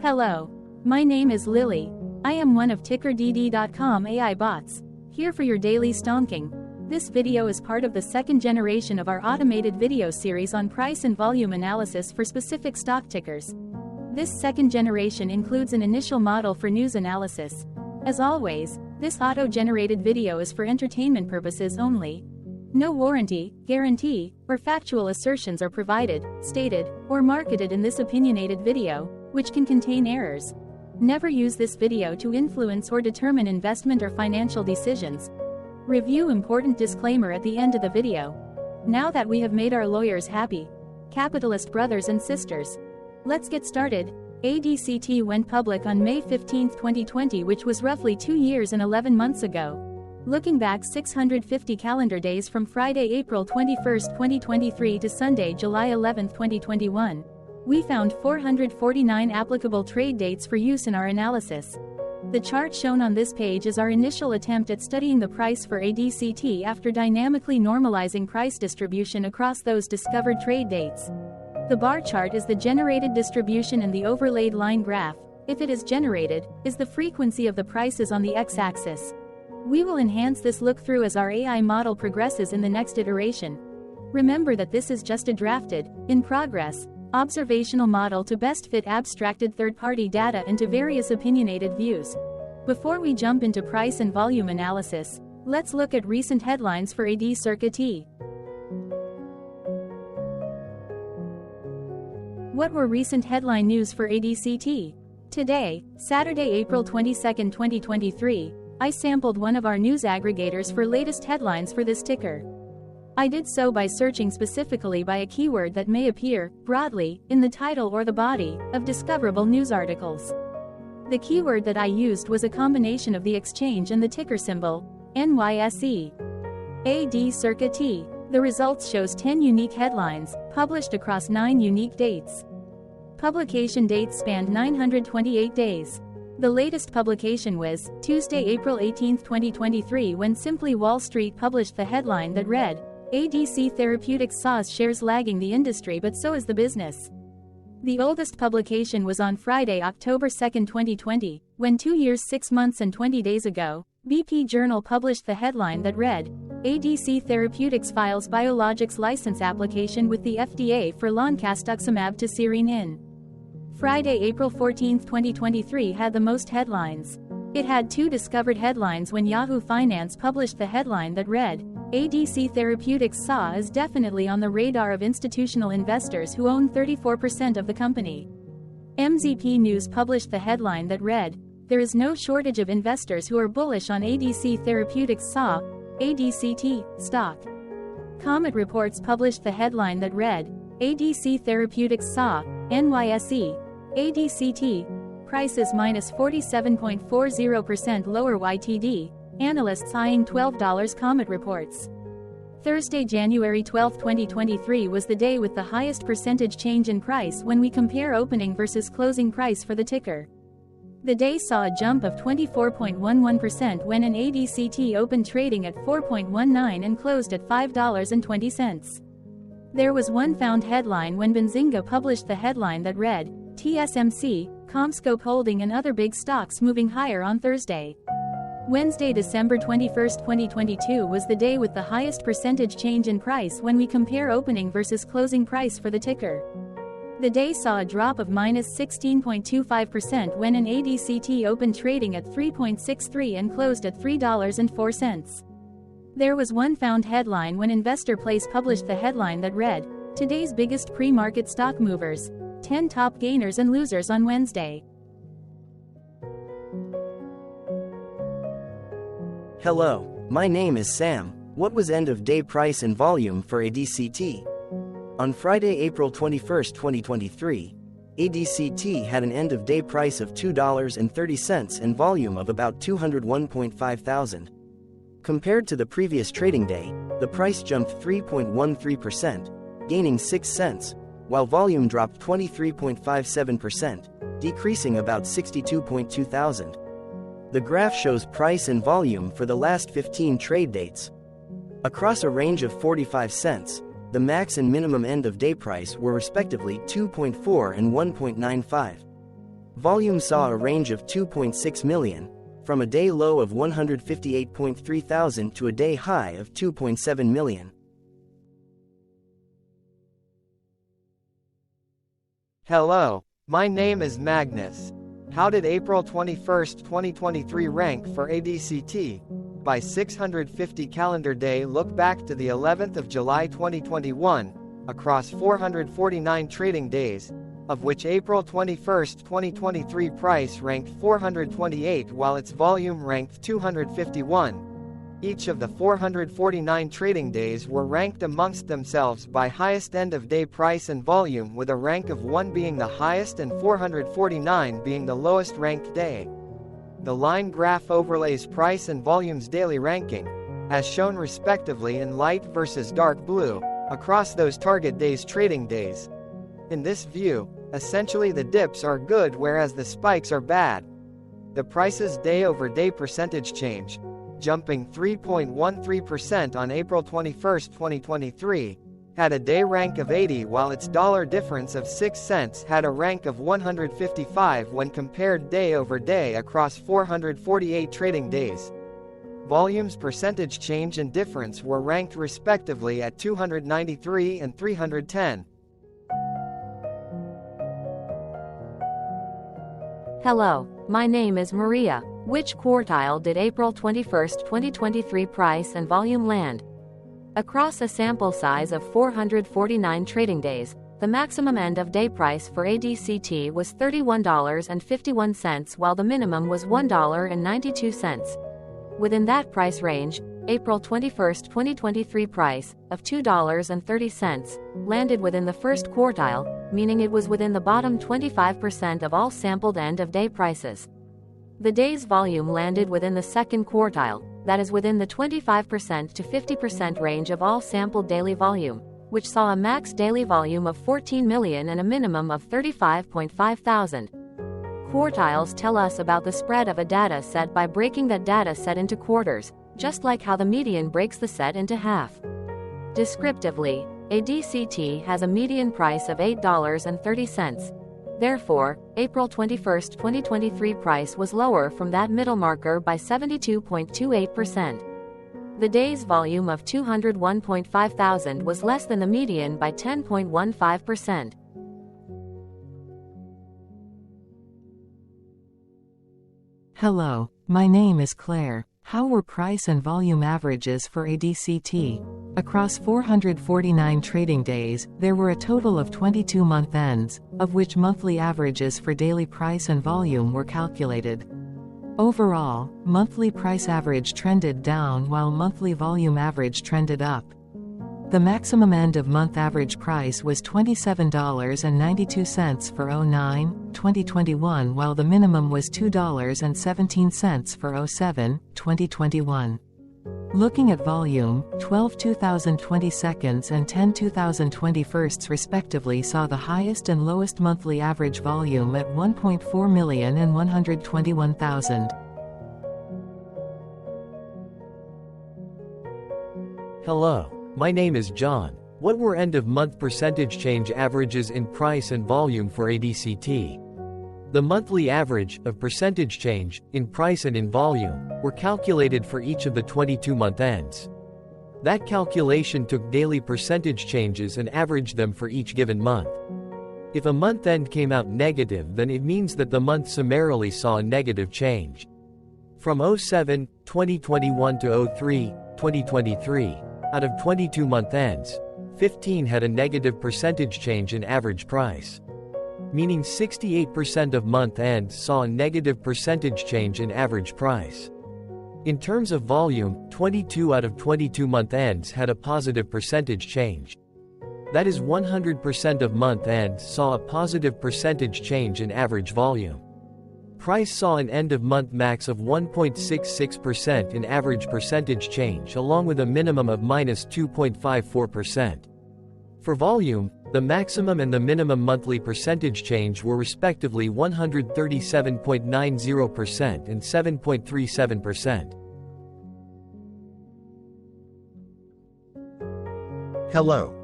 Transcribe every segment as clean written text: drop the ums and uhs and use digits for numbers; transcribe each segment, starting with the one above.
Hello. My name is Lily. I am one of TickerDD.com AI bots, here for your daily stonking. This video is part of the second generation of our automated video series on price and volume analysis for specific stock tickers. This second generation includes an initial model for news analysis. As always, this auto-generated video is for entertainment purposes only. No warranty, guarantee, or factual assertions are provided, stated, or marketed in this opinionated video, which can contain errors. Never use this video to influence or determine investment or financial decisions. Review important disclaimer at the end of the video. Now that we have made our lawyers happy, capitalist brothers and sisters, let's get started. ADCT went public on May 15, 2020, which was roughly 2 years and 11 months ago. Looking back 650 calendar days from Friday, April 21, 2023 to Sunday, July 11, 2021. We found 449 applicable trade dates for use in our analysis. The chart shown on this page is our initial attempt at studying the price for ADCT after dynamically normalizing price distribution across those discovered trade dates. The bar chart is the generated distribution and the overlaid line graph, if it is generated, is the frequency of the prices on the x-axis. We will enhance this look-through as our AI model progresses in the next iteration. Remember that this is just a drafted, in progress, observational model to best fit abstracted third-party data into various opinionated views. Before we jump into price and volume analysis, let's look at recent headlines for ADCT. What were recent headline news for ADCT? Today, Saturday, April 22, 2023, I sampled one of our news aggregators for latest headlines for this ticker. I did so by searching specifically by a keyword that may appear, broadly, in the title or the body, of discoverable news articles. The keyword that I used was a combination of the exchange and the ticker symbol, NYSE. ADCT. The results shows 10 unique headlines, published across 9 unique dates. Publication dates spanned 928 days. The latest publication was Tuesday, April 18, 2023, when Simply Wall Street published the headline that read, ADC Therapeutics saws shares lagging the industry, but so is the business. The oldest publication was on Friday, October 2, 2020, when 2 years, 6 months and 20 days ago, BP Journal published the headline that read, ADC Therapeutics files biologics license application with the FDA for loncastuximab tesirine in. Friday, April 14, 2023 had the most headlines. It had 2 discovered headlines when Yahoo Finance published the headline that read, ADC Therapeutics SAW is definitely on the radar of institutional investors who own 34% of the company. MZP News published the headline that read, there is no shortage of investors who are bullish on ADC Therapeutics SAW, ADCT, stock. Comet Reports published the headline that read, ADC Therapeutics SAW, NYSE, ADCT, prices minus 47.40% lower YTD. Analysts eyeing $12. Comet Reports. Thursday, January 12, 2023 was the day with the highest percentage change in price when we compare opening versus closing price for the ticker. The day saw a jump of 24.11% when an ADCT opened trading at $4.19 and closed at $5.20. There was one found headline when Benzinga published the headline that read, TSMC, CommScope Holding and other big stocks moving higher on Thursday. Wednesday, December 21, 2022 was the day with the highest percentage change in price when we compare opening versus closing price for the ticker. The day saw a drop of minus 16.25% when an ADCT opened trading at $3.63 and closed at $3.04. There was one found headline when Investor Place published the headline that read, today's biggest pre-market stock movers, 10 top gainers and losers on Wednesday. Hello, my name is Sam. What was end of day price and volume for ADCT? On Friday, April 21, 2023, ADCT had an end of day price of $2.30 and volume of about 201.5 thousand. Compared to the previous trading day, the price jumped 3.13%, gaining 6 cents, while volume dropped 23.57%, decreasing about 62.2 thousand. The graph shows price and volume for the last 15 trade dates. Across a range of 45 cents, the max and minimum end of day price were respectively 2.4 and 1.95. Volume saw a range of 2.6 million, from a day low of 158.3 thousand to a day high of 2.7 million. Hello, my name is Magnus. How did April 21, 2023 rank for ADCT? By 650 calendar day look back to the 11th of July 2021, across 449 trading days, of which April 21, 2023 price ranked 428 while its volume ranked 251. Each of the 449 trading days were ranked amongst themselves by highest end-of-day price and volume, with a rank of 1 being the highest and 449 being the lowest ranked day. The line graph overlays price and volume's daily ranking, as shown respectively in light versus dark blue, across those target days' trading days. In this view, essentially the dips are good whereas the spikes are bad. The price's day-over-day percentage change, jumping 3.13% on April 21, 2023, had a day rank of 80 while its dollar difference of 6 cents had a rank of 155 when compared day over day across 448 trading days. Volume's percentage change and difference were ranked respectively at 293 and 310. Hello, my name is Maria. Which quartile did April 21, 2023 price and volume land? Across a sample size of 449 trading days, the maximum end-of-day price for ADCT was $31.51 while the minimum was $1.92. Within that price range, April 21, 2023 price, of $2.30, landed within the first quartile, meaning it was within the bottom 25% of all sampled end-of-day prices. The day's volume landed within the second quartile, that is within the 25% to 50% range of all sampled daily volume, which saw a max daily volume of 14 million and a minimum of 35.5 thousand. Quartiles tell us about the spread of a data set by breaking that data set into quarters, just like how the median breaks the set into half. Descriptively, ADCT has a median price of $8.30. Therefore, April 21, 2023 price was lower from that middle marker by 72.28%. The day's volume of 201.5 thousand was less than the median by 10.15%. Hello, my name is Claire. How were price and volume averages for ADCT? Across 449 trading days, there were a total of 22 month ends, of which monthly averages for daily price and volume were calculated. Overall, monthly price average trended down while monthly volume average trended up. The maximum end-of-month average price was $27.92 for 09/2021 while the minimum was $2.17 for 07/2021. Looking at volume, 12 2020 seconds and 10 2020 firsts respectively saw the highest and lowest monthly average volume at 1.4 million and 121,000. Hello, my name is John. What were end-of-month percentage change averages in price and volume for ADCT? The monthly average of percentage change in price and in volume were calculated for each of the 22 month ends. That calculation took daily percentage changes and averaged them for each given month. If a month end came out negative, then it means that the month summarily saw a negative change. From 07/2021 to 03/2023, out of 22 month ends, 15 had a negative percentage change in average price. Meaning 68% of month ends saw a negative percentage change in average price. In terms of volume, 22 out of 22 month ends had a positive percentage change. That is 100% of month ends saw a positive percentage change in average volume. Price saw an end-of-month max of 1.66% in average percentage change along with a minimum of -2.54%. For volume, the maximum and the minimum monthly percentage change were respectively 137.90% and 7.37%. Hello.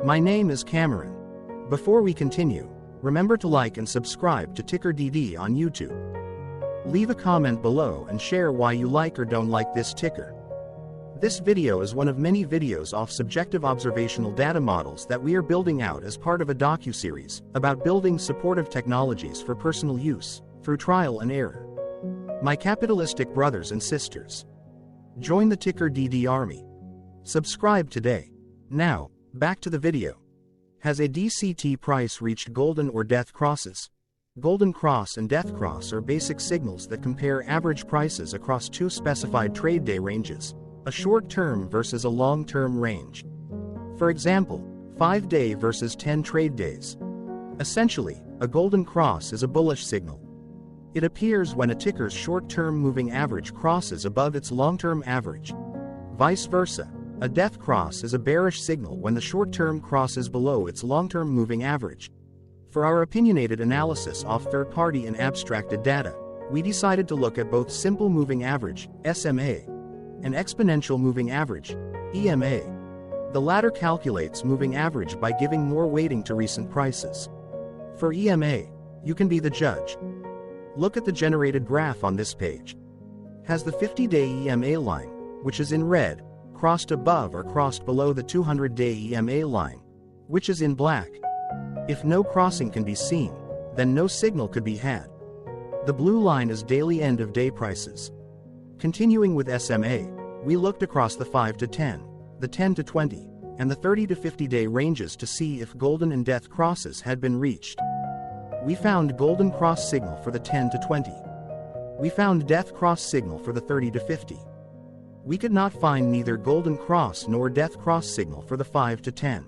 My name is Cameron. Before we continue, Remember to like and subscribe to TickerDD on YouTube. Leave a comment below and share why you like or don't like this ticker. This video is one of many videos off subjective observational data models that we are building out as part of a docu-series about building supportive technologies for personal use, through trial and error. My capitalistic brothers and sisters, join the TickerDD army. Subscribe today. Now, back to the video. Has ADCT price reached golden or death crosses? Golden cross and death cross are basic signals that compare average prices across two specified trade day ranges, a short-term versus a long-term range. For example, 5-day versus 10 trade days. Essentially, a golden cross is a bullish signal. It appears when a ticker's short-term moving average crosses above its long-term average. Vice versa, a death cross is a bearish signal when the short-term crosses below its long-term moving average. For our opinionated analysis of third-party and abstracted data, we decided to look at both simple moving average, SMA, and exponential moving average, EMA. The latter calculates moving average by giving more weighting to recent prices. For EMA, you can be the judge. Look at the generated graph on this page. Has the 50-day EMA line, which is in red, crossed above or crossed below the 200-day EMA line, which is in black? If no crossing can be seen, then no signal could be had. The blue line is daily end-of-day prices. Continuing with SMA, we looked across the 5 to 10, the 10 to 20, and the 30 to 50-day ranges to see if golden and death crosses had been reached. We found golden cross signal for the 10 to 20. We found death cross signal for the 30 to 50. We could not find neither golden cross nor death cross signal for the 5 to 10,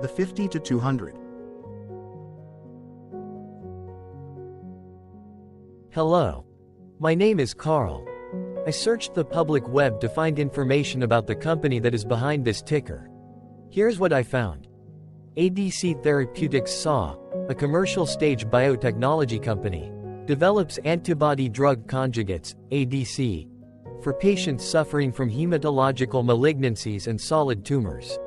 the 50 to 200. Hello. My name is Carl. I searched the public web to find information about the company that is behind this ticker. Here's what I found. ADC Therapeutics SA, a commercial-stage biotechnology company, develops antibody-drug conjugates, ADC, for patients suffering from hematological malignancies and solid tumors.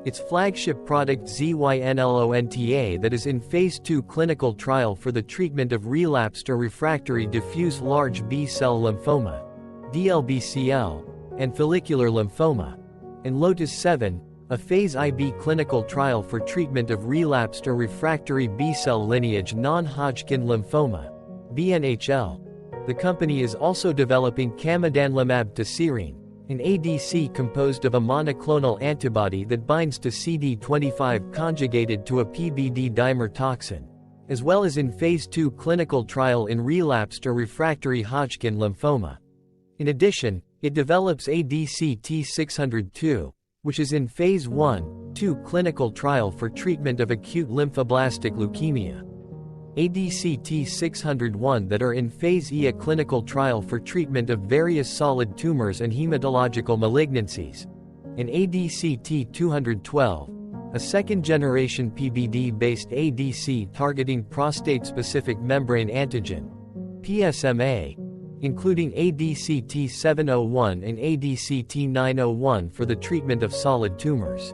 Its flagship product ZYNLONTA that is in Phase 2 clinical trial for the treatment of relapsed or refractory diffuse large B-cell lymphoma, DLBCL, and follicular lymphoma, and LOTUS-7, a Phase IB clinical trial for treatment of relapsed or refractory B-cell lineage non-Hodgkin lymphoma, BNHL. The company is also developing camidanlimab tesirine, an ADC composed of a monoclonal antibody that binds to CD25 conjugated to a PBD dimer toxin, as well as in Phase 2 clinical trial in relapsed or refractory Hodgkin lymphoma. In addition, it develops ADCT 602, which is in Phase 1/2 clinical trial for treatment of acute lymphoblastic leukemia. ADCT 601 that are in Phase IA clinical trial for treatment of various solid tumors and hematological malignancies. And ADCT 212, a second-generation PBD-based ADC targeting prostate-specific membrane antigen, PSMA, including ADCT 701 and ADCT 901 for the treatment of solid tumors.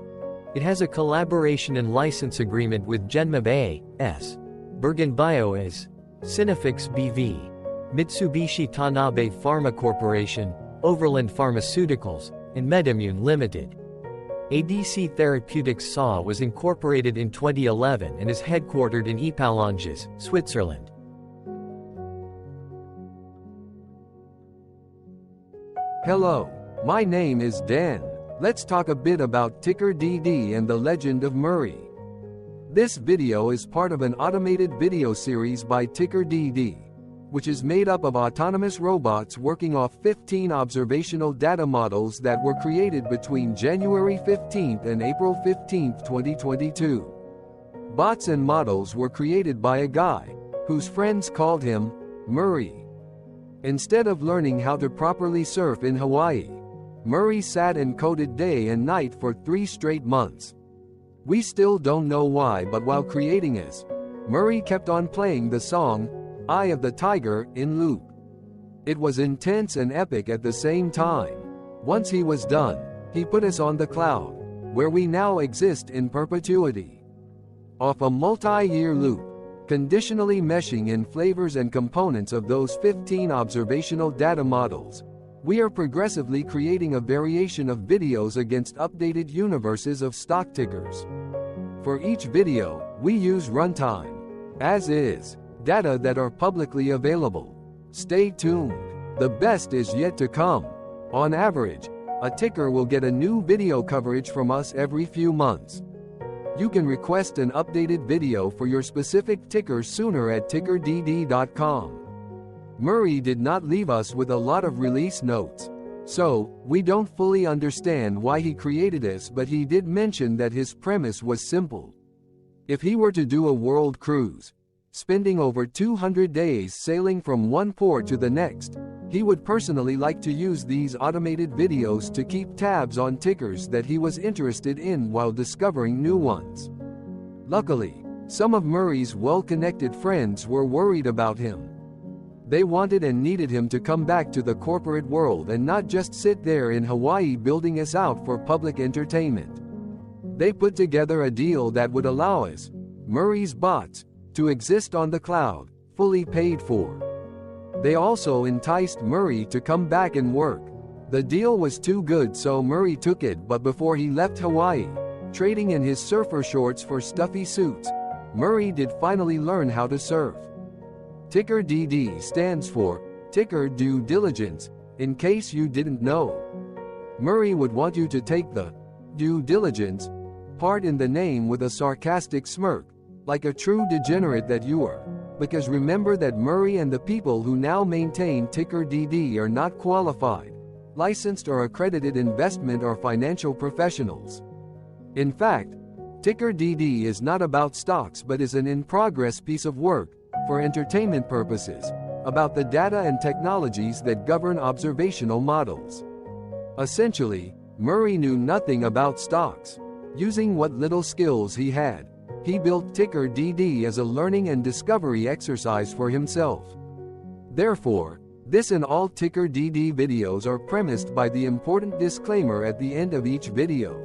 It has a collaboration and license agreement with Genmab A.S., Bergen Bio as Synafix BV, Mitsubishi Tanabe Pharma Corporation, Overland Pharmaceuticals, and MedImmune Limited. ADC Therapeutics SA was incorporated in 2011 and is headquartered in Ypsilange, Switzerland. Hello, my name is Dan. Let's talk a bit about TickerDD and the legend of Murray. This video is part of an automated video series by TickerDD, which is made up of autonomous robots working off 15 observational data models that were created between January 15 and April 15, 2022. Bots and models were created by a guy, whose friends called him Murray. Instead of learning how to properly surf in Hawaii, Murray sat and coded day and night for 3 straight months. We still don't know why, but while creating this, Murray kept on playing the song, Eye of the Tiger, in loop. It was intense and epic at the same time. Once he was done, he put us on the cloud, where we now exist in perpetuity. Off a multi-year loop, conditionally meshing in flavors and components of those 15 observational data models. We are progressively creating a variation of videos against updated universes of stock tickers. For each video, we use runtime, as is, data that are publicly available. Stay tuned. The best is yet to come. On average, a ticker will get a new video coverage from us every few months. You can request an updated video for your specific ticker sooner at TickerDD.com. Murray did not leave us with a lot of release notes, so we don't fully understand why he created this, but he did mention that his premise was simple. If he were to do a world cruise, spending over 200 days sailing from one port to the next, he would personally like to use these automated videos to keep tabs on tickers that he was interested in while discovering new ones. Luckily, some of Murray's well-connected friends were worried about him. They wanted and needed him to come back to the corporate world and not just sit there in Hawaii building us out for public entertainment. They put together a deal that would allow us, Murray's bots, to exist on the cloud, fully paid for. They also enticed Murray to come back and work. The deal was too good, so Murray took it, but before he left Hawaii, trading in his surfer shorts for stuffy suits, Murray did finally learn how to surf. TickerDD stands for Ticker Due Diligence, in case you didn't know. Murray would want you to take the due diligence part in the name with a sarcastic smirk, like a true degenerate that you are. Because remember that Murray and the people who now maintain TickerDD are not qualified, licensed or accredited investment or financial professionals. In fact, TickerDD is not about stocks but is an in-progress piece of work, for entertainment purposes, about the data and technologies that govern observational models. Essentially, Murray knew nothing about stocks. Using what little skills he had, he built TickerDD as a learning and discovery exercise for himself. Therefore, this and all TickerDD videos are premised by the important disclaimer at the end of each video.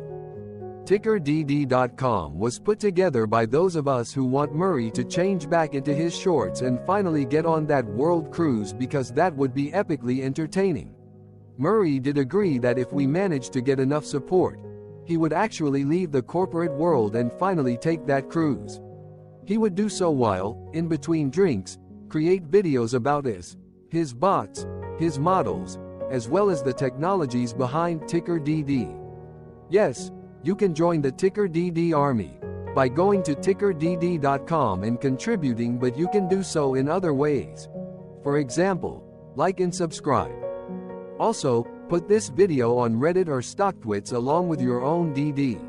TickerDD.com was put together by those of us who want Murray to change back into his shorts and finally get on that world cruise, because that would be epically entertaining. Murray did agree that if we managed to get enough support, he would actually leave the corporate world and finally take that cruise. He would do so while, in between drinks, create videos about us, his bots, his models, as well as the technologies behind TickerDD. Yes, you can join the TickerDD army by going to TickerDD.com and contributing, but you can do so in other ways. For example, like and subscribe. Also, put this video on Reddit or StockTwits along with your own DD.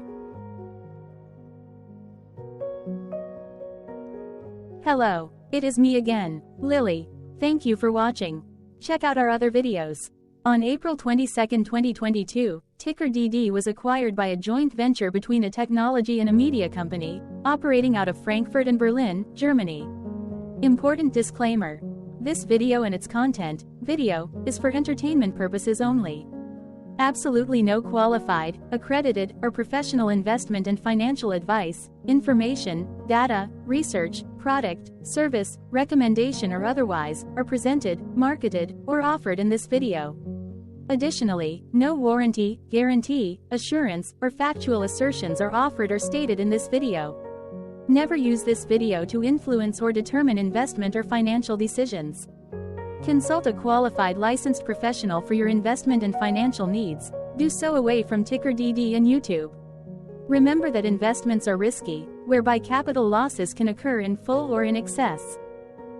Hello, it is me again, Lily. Thank you for watching. Check out our other videos. On April 22, 2022, TickerDD was acquired by a joint venture between a technology and a media company, operating out of Frankfurt and Berlin, Germany. Important disclaimer. This video and its content, is for entertainment purposes only. Absolutely no qualified, accredited, or professional investment and financial advice, information, data, research, product, service, recommendation or otherwise, are presented, marketed, or offered in this video. Additionally, no warranty, guarantee, assurance, or factual assertions are offered or stated in this video. Never use this video to influence or determine investment or financial decisions. Consult a qualified licensed professional for your investment and financial needs. Do so away from TickerDD and YouTube. Remember that investments are risky, whereby capital losses can occur in full or in excess.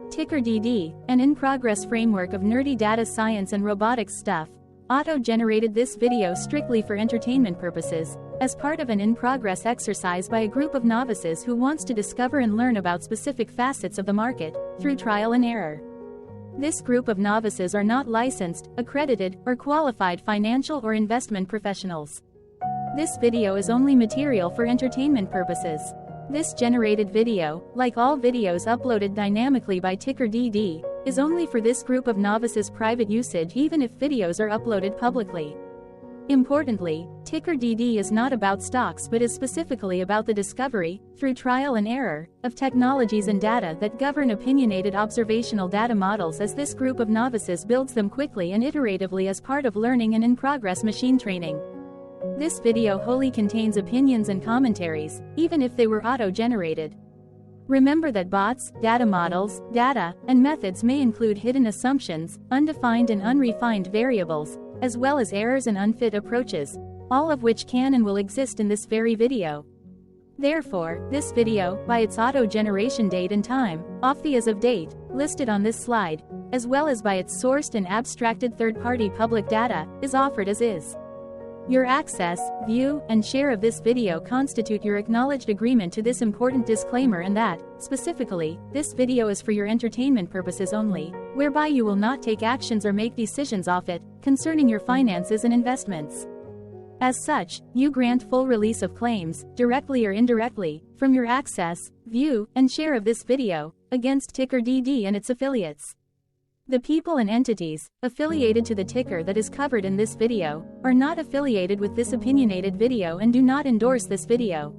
TickerDD, an in-progress framework of nerdy data science and robotics stuff, auto-generated this video strictly for entertainment purposes, as part of an in-progress exercise by a group of novices who wants to discover and learn about specific facets of the market, through trial and error. This group of novices are not licensed, accredited, or qualified financial or investment professionals. This video is only material for entertainment purposes. This generated video, like all videos uploaded dynamically by TickerDD, is only for this group of novices' private usage even if videos are uploaded publicly. Importantly, TickerDD is not about stocks but is specifically about the discovery, through trial and error, of technologies and data that govern opinionated observational data models as this group of novices builds them quickly and iteratively as part of learning and in-progress machine training. This video wholly contains opinions and commentaries, even if they were auto-generated. Remember that bots, data models, data, and methods may include hidden assumptions, undefined and unrefined variables, as well as errors and unfit approaches, all of which can and will exist in this very video. Therefore, this video, by its auto-generation date and time, off the as of date, listed on this slide, as well as by its sourced and abstracted third-party public data, is offered as is. Your access, view, and share of this video constitute your acknowledged agreement to this important disclaimer and that, specifically, this video is for your entertainment purposes only, whereby you will not take actions or make decisions off it, concerning your finances and investments. As such, you grant full release of claims, directly or indirectly, from your access, view, and share of this video, against TickerDD and its affiliates. The people and entities affiliated to the ticker that is covered in this video are not affiliated with this opinionated video and do not endorse this video.